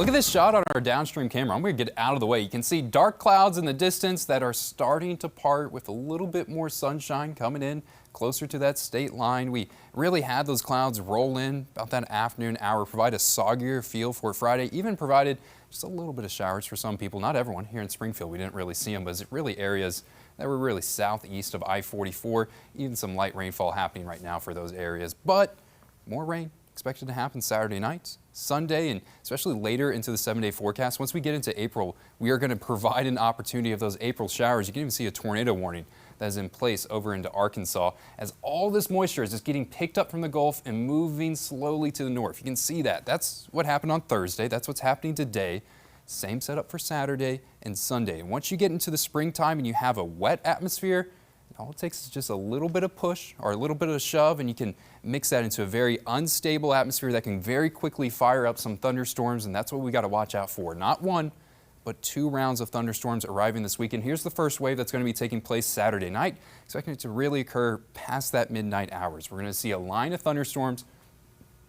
Look at this shot on our downstream camera. I'm going to get out of the way. You can see dark clouds in the distance that are starting to part with a little bit more sunshine coming in closer to that state line. We really had those clouds roll in about that afternoon hour, provide a soggier feel for Friday, even provided just a little bit of showers for some people. Not everyone. Here in Springfield, we didn't really see them, but it's really areas that were really southeast of I-44. Even some light rainfall happening right now for those areas, but more rain expected to happen Saturday night, Sunday, and especially later into the 7-day forecast. Once we get into April, we are going to provide an opportunity of those April showers. You can even see a tornado warning that is in place over into Arkansas as all this moisture is just getting picked up from the Gulf and moving slowly to the north. You can see that. That's what happened on Thursday. That's what's happening today. Same setup for Saturday and Sunday. And once you get into the springtime and you have a wet atmosphere, all it takes is just a little bit of push or a little bit of a shove, and you can mix that into a very unstable atmosphere that can very quickly fire up some thunderstorms, and that's what we got to watch out for. Not one, but 2 rounds of thunderstorms arriving this weekend. Here's the first wave that's going to be taking place Saturday night. Expecting it to really occur past that midnight hours. We're going to see a line of thunderstorms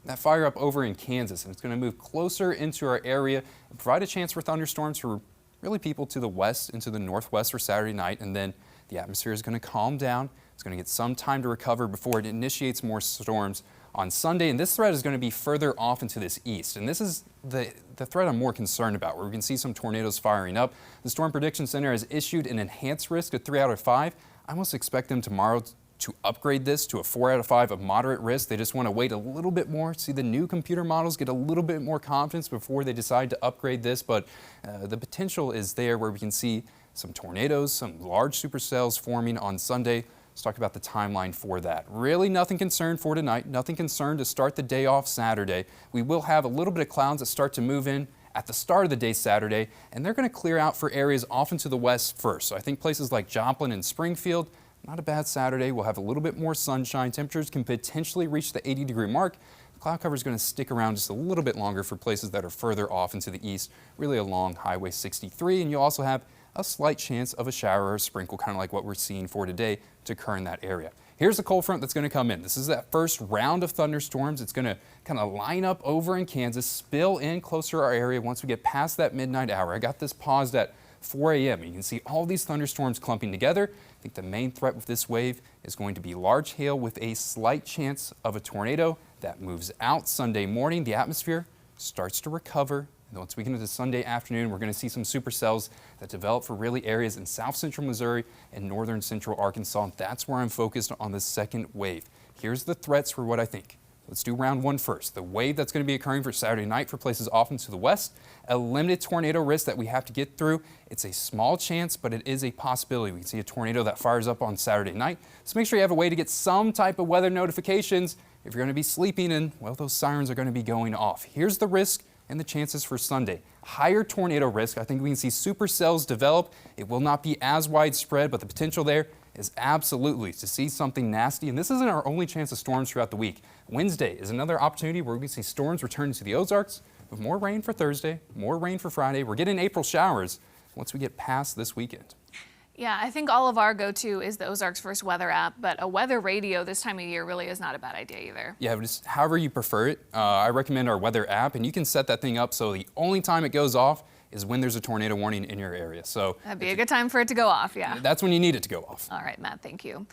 that fire up over in Kansas, and it's going to move closer into our area and provide a chance for thunderstorms for really people to the west and to the northwest for Saturday night, and then the atmosphere is going to calm down. It's going to get some time to recover before it initiates more storms on Sunday. And this threat is going to be further off into this east. And this is the threat I'm more concerned about, where we can see some tornadoes firing up. The Storm Prediction Center has issued an enhanced risk of 3 out of 5. I almost expect them tomorrow to upgrade this to a 4 out of 5 of moderate risk. They just want to wait a little bit more, see the new computer models, get a little bit more confidence before they decide to upgrade this. But the potential is there where we can see some tornadoes, some large supercells forming on Sunday. Let's talk about the timeline for that. Really nothing concerned for tonight, nothing concerned to start the day off Saturday. We will have a little bit of clouds that start to move in at the start of the day Saturday, and they're going to clear out for areas off into the west first. So I think places like Joplin and Springfield, not a bad Saturday. We'll have a little bit more sunshine. Temperatures can potentially reach the 80-degree mark. The cloud cover is going to stick around just a little bit longer for places that are further off into the east, really along Highway 63. And you'll also have a slight chance of a shower or sprinkle, kind of like what we're seeing for today, to occur in that area. Here's the cold front that's going to come in. This is that first round of thunderstorms. It's going to kind of line up over in Kansas, spill in closer to our area once we get past that midnight hour. I got this paused at 4 a.m. You can see all these thunderstorms clumping together. I think the main threat with this wave is going to be large hail with a slight chance of a tornado that moves out Sunday morning. The atmosphere starts to recover. And once we get into Sunday afternoon, we're going to see some supercells that develop for really areas in south central Missouri and northern central Arkansas. And that's where I'm focused on the second wave. Here's the threats for what I think. Let's do round 1 first. The wave that's going to be occurring for Saturday night for places off into the west, a limited tornado risk that we have to get through. It's a small chance, but it is a possibility. We can see a tornado that fires up on Saturday night. So make sure you have a way to get some type of weather notifications if you're going to be sleeping, and well, those sirens are going to be going off. Here's the risk and the chances for Sunday. Higher tornado risk. I think we can see supercells develop. It will not be as widespread, but the potential there is absolutely to see something nasty. And this isn't our only chance of storms throughout the week. Wednesday is another opportunity where we can see storms returning to the Ozarks with more rain for Thursday, more rain for Friday. We're getting April showers once we get past this weekend. Yeah, I think all of our go-to is the Ozarks First Weather app, but a weather radio this time of year really is not a bad idea either. Yeah, but just however you prefer it. I recommend our weather app, and you can set that thing up so the only time it goes off is when there's a tornado warning in your area. So that'd be a good time for it to go off, yeah. That's when you need it to go off. All right, Matt, thank you.